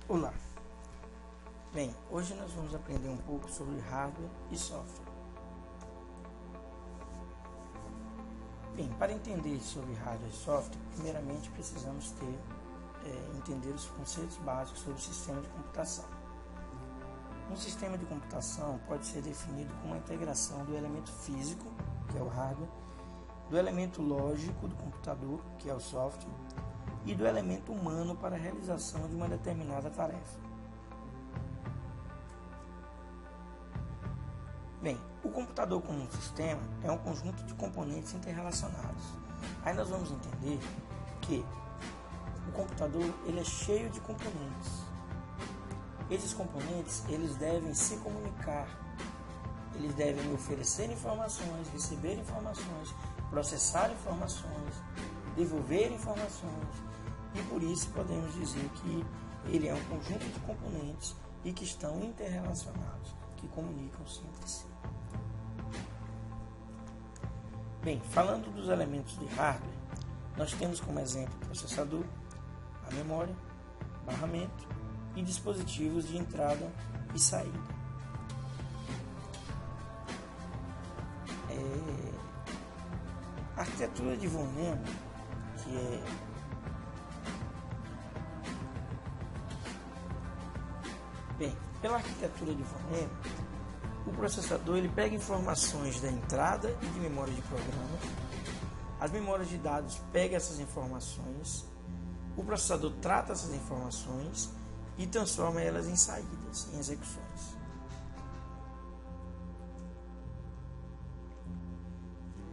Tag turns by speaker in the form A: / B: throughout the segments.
A: Olá! Bem, hoje nós vamos aprender um pouco sobre hardware e software. Bem, para entender sobre hardware e software, primeiramente precisamos entender os conceitos básicos sobre o sistema de computação. Um sistema de computação pode ser definido como a integração do elemento físico, que é o hardware, do elemento lógico do computador, que é o software, e do elemento humano para a realização de uma determinada tarefa. Bem, o computador como um sistema é um conjunto de componentes interrelacionados. Aí nós vamos entender que o computador ele é cheio de componentes. Esses componentes eles devem se comunicar, eles devem oferecer informações, receber informações, processar informações, devolver informações, e por isso podemos dizer que ele é um conjunto de componentes e que estão interrelacionados, que comunicam-se entre si. Bem, falando dos elementos de hardware, nós temos como exemplo o processador, a memória, barramento e dispositivos de entrada e saída. A arquitetura de Von Neumann, que é pela arquitetura de Von Neumann, o processador ele pega informações da entrada e de memória de programa, as memórias de dados pegam essas informações, o processador trata essas informações e transforma elas em saídas, em execuções.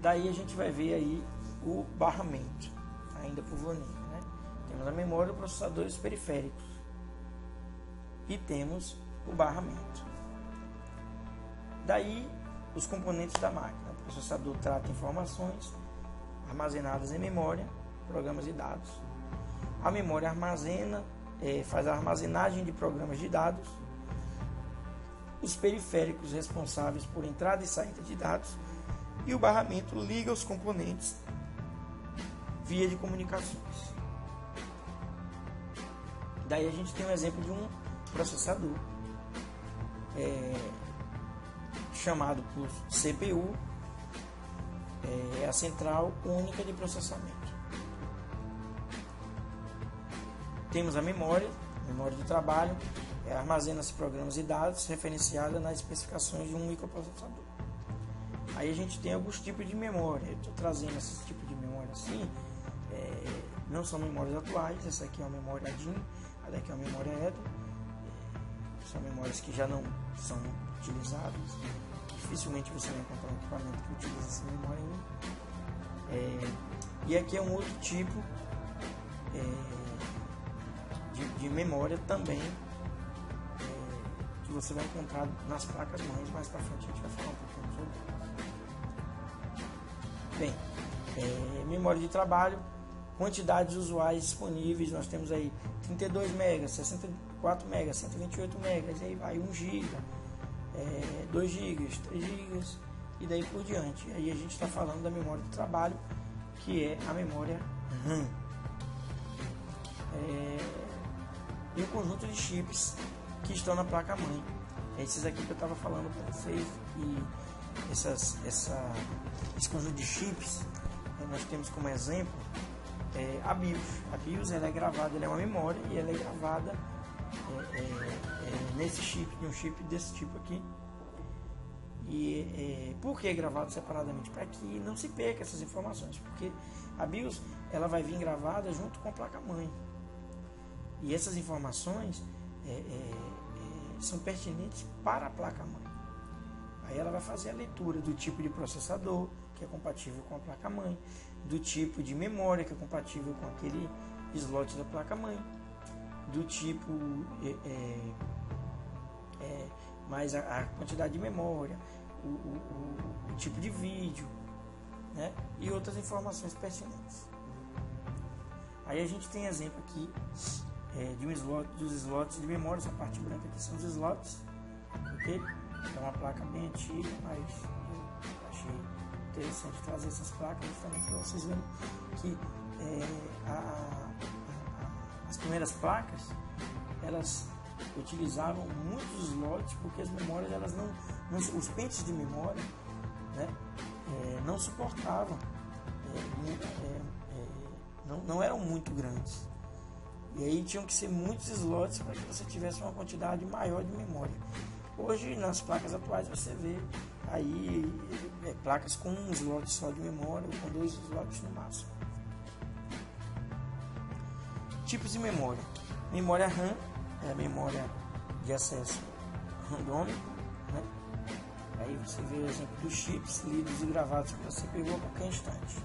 A: Daí a gente vai ver aí o barramento, ainda por Von Neumann, né? Temos a memória, o processador e os periféricos. E temos o barramento. Daí os componentes da máquina. O processador trata informações armazenadas em memória, programas e dados. A memória armazena, faz a armazenagem de programas de dados. Os periféricos responsáveis por entrada e saída de dados. E o barramento liga os componentes via de comunicações. Daí a gente tem um exemplo de um processador chamado por CPU, é a central única de processamento. Temos a memória de trabalho, armazena-se programas e dados referenciada nas especificações de um microprocessador. Aí a gente tem alguns tipos de memória. Eu estou trazendo esses tipos de memória assim, não são memórias atuais. Essa aqui é uma memória DIMM, a daqui é uma memória EDO. São memórias que já não são utilizadas. Dificilmente você vai encontrar um equipamento que utiliza essa memória ainda. E aqui é um outro tipo de memória também, que você vai encontrar nas placas mães. Mais para frente a gente vai falar um pouquinho sobre elas. Bem, memória de trabalho, quantidades usuais disponíveis, nós temos aí 32 MB, 64 MB, 128 MB, aí vai 1 GB, 2 GB, 3 GB e daí por diante. Aí a gente está falando da memória de trabalho, que é a memória RAM. E um conjunto de chips que estão na placa-mãe. Esses aqui que eu estava falando para vocês, e esse conjunto de chips, nós temos como exemplo a BIOS. A BIOS ela é gravada, ela é uma memória e ela é gravada nesse chip, de um chip desse tipo aqui. E por que é gravado separadamente? Para que não se perca essas informações, porque a BIOS ela vai vir gravada junto com a placa-mãe. E essas informações são pertinentes para a placa-mãe. Aí ela vai fazer a leitura do tipo de processador, que é compatível com a placa-mãe, do tipo de memória, que é compatível com aquele slot da placa-mãe, do tipo, mais a quantidade de memória, o tipo de vídeo, né? E outras informações pertinentes. Aí a gente tem exemplo aqui dos slots de memória. Essa parte branca aqui são os slots, ok? É uma placa bem antiga, mas eu achei interessante trazer essas placas justamente para vocês verem que as primeiras placas elas utilizavam muitos slots porque as memórias, elas os pentes de memória, né, não suportavam, não eram muito grandes. E aí tinham que ser muitos slots para que você tivesse uma quantidade maior de memória. Hoje, nas placas atuais, você vê aí placas com um slot só de memória ou com 2 slots no máximo. Tipos de memória. Memória RAM é a memória de acesso randômico, né? Aí você vê o exemplo dos chips lidos e gravados pela CPU a qualquer instante.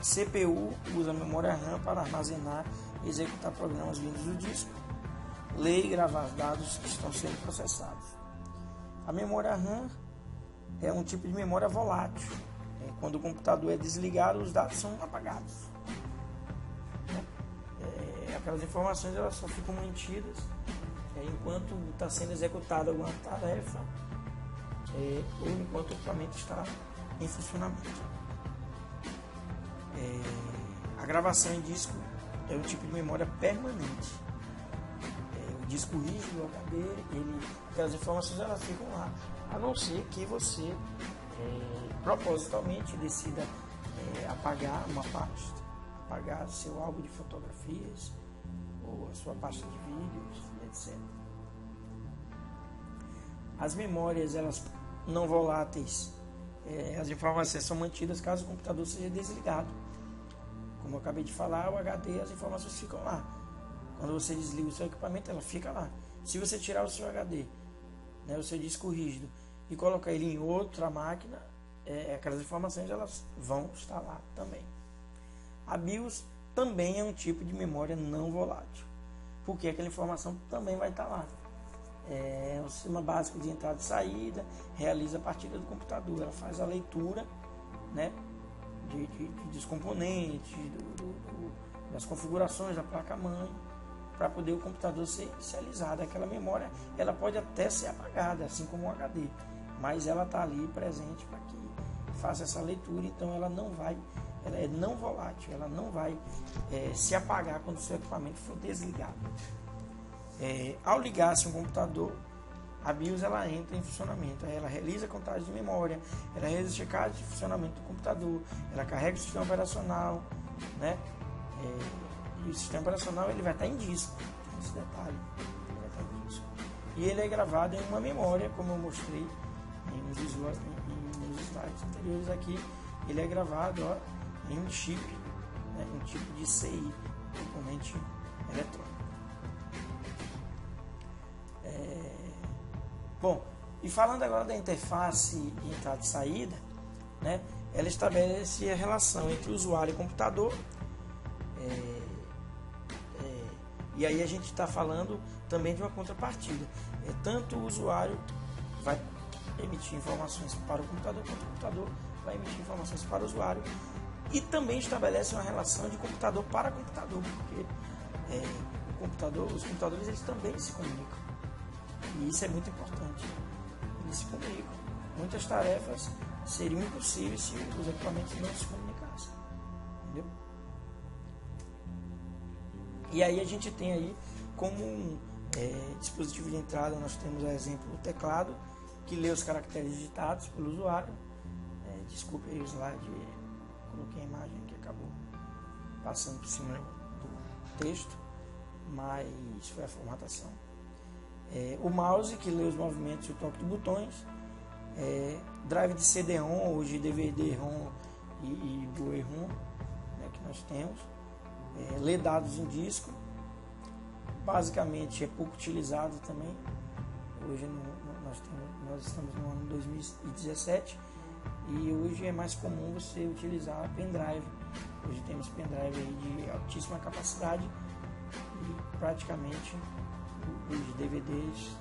A: CPU usa a memória RAM para armazenar e executar programas vindos do disco, ler e gravar dados que estão sendo processados. A memória RAM é um tipo de memória volátil. Quando o computador é desligado, os dados são apagados. Aquelas informações, elas só ficam mantidas enquanto está sendo executada alguma tarefa ou enquanto o equipamento está em funcionamento. A gravação em disco é um tipo de memória permanente. O disco rígido, o HD, aquelas informações, elas ficam lá, a não ser que você propositalmente decida apagar uma pasta, apagar seu álbum de fotografias ou a sua pasta de vídeos, etc. As memórias, elas não voláteis, as informações são mantidas caso o computador seja desligado. Como eu acabei de falar, o HD, as informações ficam lá. Quando você desliga o seu equipamento, ela fica lá. Se você tirar o seu HD, né, o seu disco rígido, e colocar ele em outra máquina, aquelas informações, elas vão estar lá também. A BIOS também é um tipo de memória não volátil, porque aquela informação também vai estar lá. É um sistema básico de entrada e saída, realiza a partida do computador, ela faz a leitura, né, dos componentes, das configurações da placa-mãe, para poder o computador ser inicializado. Aquela memória, ela pode até ser apagada, assim como o HD, mas ela está ali presente para que faça essa leitura. Então ela é não volátil, ela não vai se apagar quando o seu equipamento for desligado. Ao ligar-se um computador, a BIOS, ela entra em funcionamento. Ela realiza a contagem de memória, ela realiza a checagem de funcionamento do computador, ela carrega o sistema operacional, né? E o sistema operacional, ele vai estar em disco, tem esse detalhe, ele vai estar em disco. E ele é gravado em uma memória, como eu mostrei nos slides anteriores aqui. Ele é gravado em um chip, né? Um tipo de CI, componente eletrônico. Bom, e falando agora da interface de entrada e saída, né, ela estabelece a relação entre o usuário e o computador. E aí a gente está falando também de uma contrapartida. Tanto o usuário vai emitir informações para o computador, quanto o computador vai emitir informações para o usuário. E também estabelece uma relação de computador para computador, porque os computadores, eles também se comunicam. E isso é muito importante. Eles se comunicam. Muitas tarefas seriam impossíveis se os equipamentos não se comunicassem. Entendeu? E aí a gente tem aí como dispositivo de entrada, nós temos o exemplo do teclado, que lê os caracteres digitados pelo usuário. Desculpe aí o slide, coloquei a imagem que acabou passando por cima do texto, mas foi a formatação. O mouse, que lê os movimentos e o toque de botões, drive de CD-ROM ou de DVD-ROM e Blu-ray-ROM, né, que nós temos, lê dados em disco, basicamente é pouco utilizado também. Hoje nós estamos no ano 2017 e hoje é mais comum você utilizar pendrive. Hoje temos pendrive aí de altíssima capacidade e praticamente os DVDs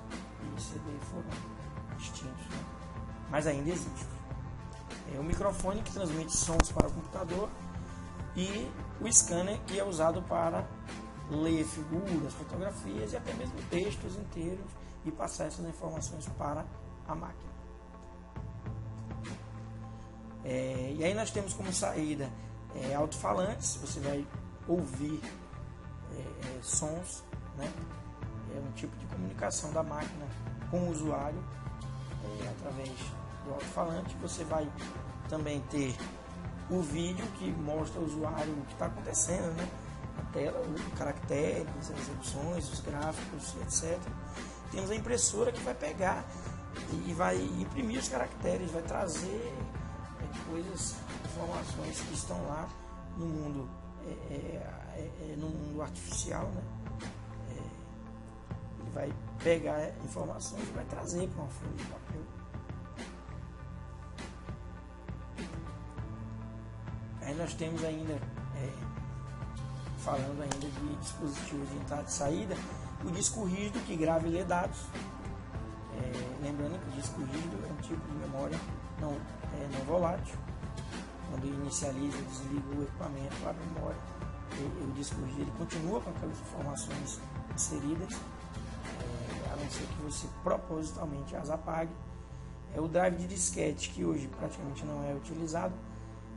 A: e CD foram extintos, né? Mas ainda existe. O microfone, que transmite sons para o computador, e o scanner, que é usado para ler figuras, fotografias e até mesmo textos inteiros e passar essas informações para a máquina. E aí nós temos como saída alto-falantes. Você vai ouvir sons, né? É um tipo de comunicação da máquina com o usuário através do alto-falante. Você vai também ter o vídeo que mostra ao usuário o que está acontecendo, né? Na tela, os caracteres, as opções, os gráficos, etc. Temos a impressora que vai pegar e vai imprimir os caracteres, vai trazer coisas, informações que estão lá no mundo, no mundo artificial, né? Ele vai pegar informações e vai trazer para uma folha de papel. Aí nós temos ainda, falando ainda de dispositivos de entrada e saída, o disco rígido que grava e lê dados. Lembrando que o disco rígido é um tipo de memória não volátil. Quando inicializa, desliga o equipamento, abre a memória, o disco rígido ele continua com aquelas informações inseridas, a não ser que você propositalmente as apague. O drive de disquete, que hoje praticamente não é utilizado,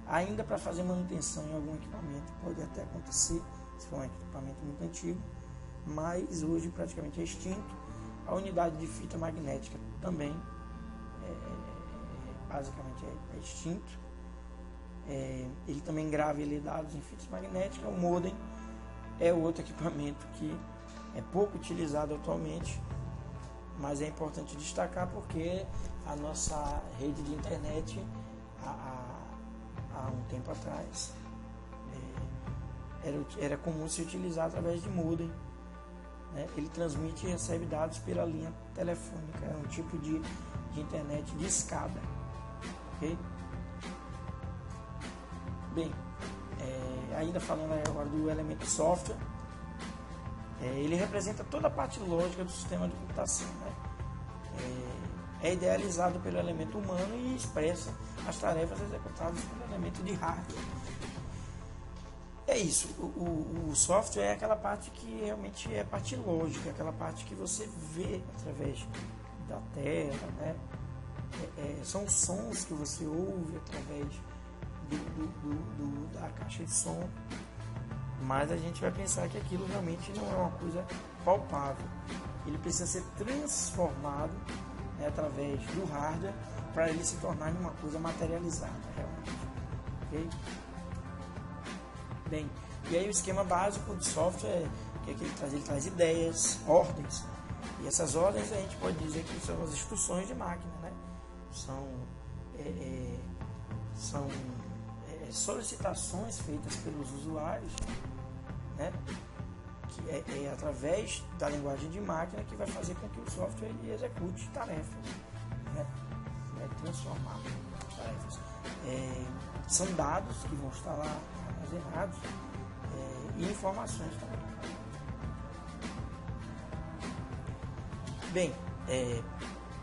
A: ainda para fazer manutenção em algum equipamento, pode até acontecer, se for um equipamento muito antigo, mas hoje praticamente é extinto. A unidade de fita magnética também basicamente é extinto. Ele também grava e lê dados em fitas magnéticas. O modem é outro equipamento que é pouco utilizado atualmente, mas é importante destacar porque a nossa rede de internet há um tempo atrás era comum se utilizar através de modem, né? Ele transmite e recebe dados pela linha telefônica, é um tipo de internet de escada, ok? Bem, ainda falando agora do elemento software, ele representa toda a parte lógica do sistema de computação, né? É idealizado pelo elemento humano e expressa as tarefas executadas pelo elemento de hardware. É isso, o software é aquela parte que realmente é a parte lógica, aquela parte que você vê através da tela, né? São sons que você ouve através da caixa de som, mas a gente vai pensar que aquilo realmente não é uma coisa palpável. Ele precisa ser transformado, né, através do hardware para ele se tornar uma coisa materializada realmente, ok? Bem, e aí o esquema básico do software que ele traz ideias, ordens, e essas ordens a gente pode dizer que são as instruções de máquina, né? São solicitações feitas pelos usuários, né? Que é através da linguagem de máquina que vai fazer com que o software ele execute tarefas, né? Vai transformar tarefas. São dados que vão estar lá armazenados e informações também. Bem,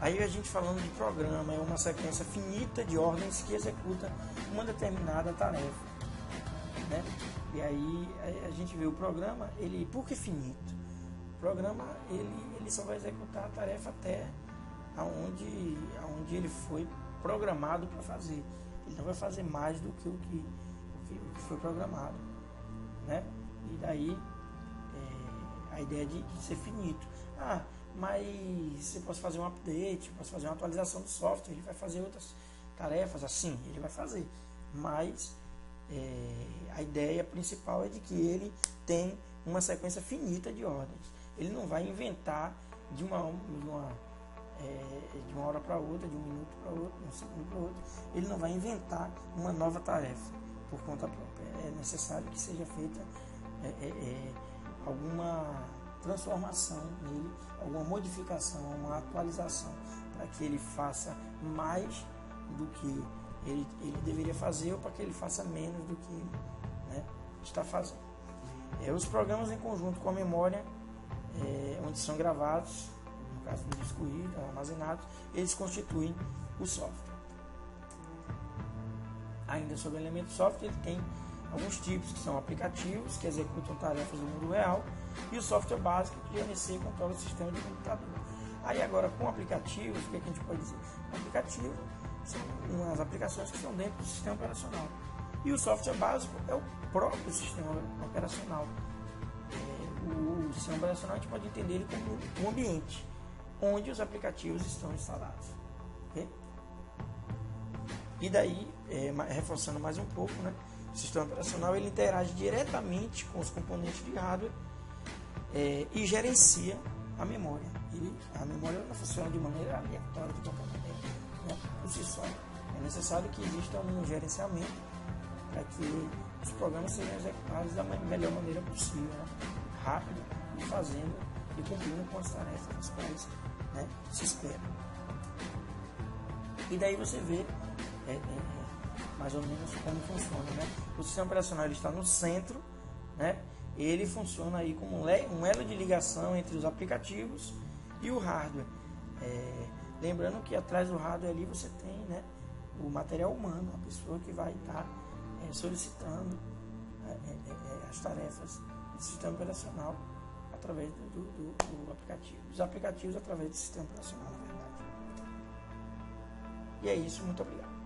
A: aí a gente falando de programa, é uma sequência finita de ordens que executa uma determinada tarefa, né? E aí a gente vê o programa, por que finito? O programa ele só vai executar a tarefa até aonde ele foi programado para fazer. Ele não vai fazer mais do que o que foi programado, né? E daí a ideia de ser finito. Mas eu posso fazer um update, posso fazer uma atualização do software, ele vai fazer outras tarefas, assim, ele vai fazer. Mas a ideia principal é de que ele tem uma sequência finita de ordens. Ele não vai inventar de uma hora para outra, de um minuto para outro, de um segundo para outro. Ele não vai inventar uma nova tarefa por conta própria. É necessário que seja feita alguma transformação nele, alguma modificação, uma atualização, para que ele faça mais do que ele deveria fazer ou para que ele faça menos do que ele, né, está fazendo. Os programas em conjunto com a memória, onde são gravados, no caso do disco rígido, armazenados, eles constituem o software. Ainda sobre o elemento software, ele tem alguns tipos, que são aplicativos, que executam tarefas do mundo real, e o software básico, que gerencia e controla o sistema de computador. Aí agora, com aplicativos, o que a gente pode dizer? O aplicativo são umas aplicações que estão dentro do sistema operacional. E o software básico é o próprio sistema operacional. O sistema operacional, a gente pode entender ele como um ambiente onde os aplicativos estão instalados. Okay? E daí, reforçando mais um pouco, né? O sistema operacional ele interage diretamente com os componentes de hardware e gerencia a memória. A memória não funciona de maneira aleatória de qualquer maneira, né? Por si só. É necessário que exista um gerenciamento para que os programas sejam executados da melhor maneira possível, né? Rápido, e fazendo e cumprindo com as tarefas das quais, né, se espera. E daí você vê mais ou menos como funciona, né? O sistema operacional ele está no centro, né? Ele funciona aí como um elo de ligação entre os aplicativos e o hardware. Lembrando que atrás do hardware ali você tem, né, o material humano, a pessoa que vai estar solicitando as tarefas do sistema operacional através do aplicativo. Os aplicativos através do sistema operacional, na verdade. E é isso, muito obrigado.